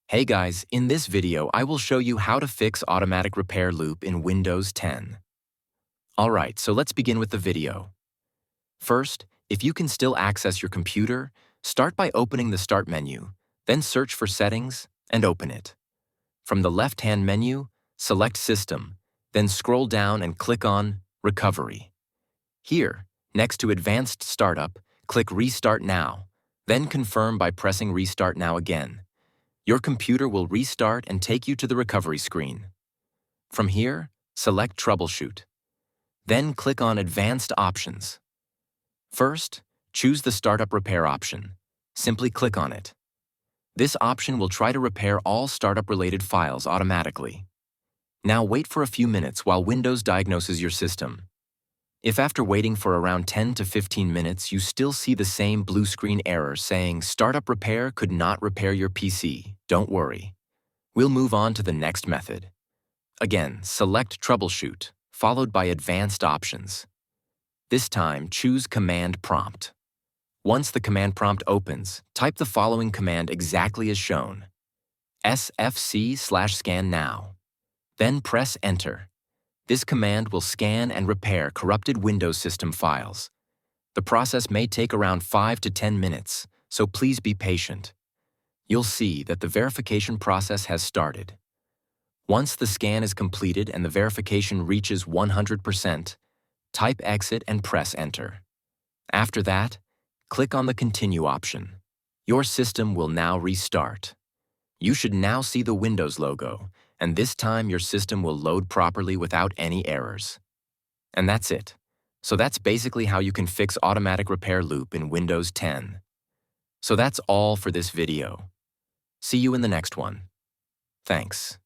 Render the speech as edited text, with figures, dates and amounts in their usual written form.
Hey guys, in this video I will show you how to fix automatic repair loop in Windows 10. Alright, so let's begin with the video. First, if you can still access your computer, start by opening the Start menu, then search for Settings and open it. From the left-hand menu, select System, then scroll down and click on Recovery. Here, next to Advanced Startup, click Restart Now, then confirm by pressing Restart Now again. Your computer will restart and take you to the recovery screen. From here, select Troubleshoot. Then click on Advanced Options. First, choose the Startup Repair option. Simply click on it. This option will try to repair all startup-related files automatically. Now wait for a few minutes while Windows diagnoses your system. If after waiting for around 10 to 15 minutes you still see the same blue screen error saying Startup Repair could not repair your PC, don't worry. We'll move on to the next method. Again, select Troubleshoot, followed by Advanced Options. This time, choose Command Prompt. Once the command prompt opens, type the following command exactly as shown: sfc/scan now. Then press Enter. This command will scan and repair corrupted Windows system files. The process may take around 5 to 10 minutes, so please be patient. You'll see that the verification process has started. Once the scan is completed and the verification reaches 100%, type Exit and press Enter. After that, click on the Continue option. Your system will now restart. You should now see the Windows logo, and this time your system will load properly without any errors. And that's it. So that's basically how you can fix automatic repair loop in Windows 10. So that's all for this video. See you in the next one. Thanks.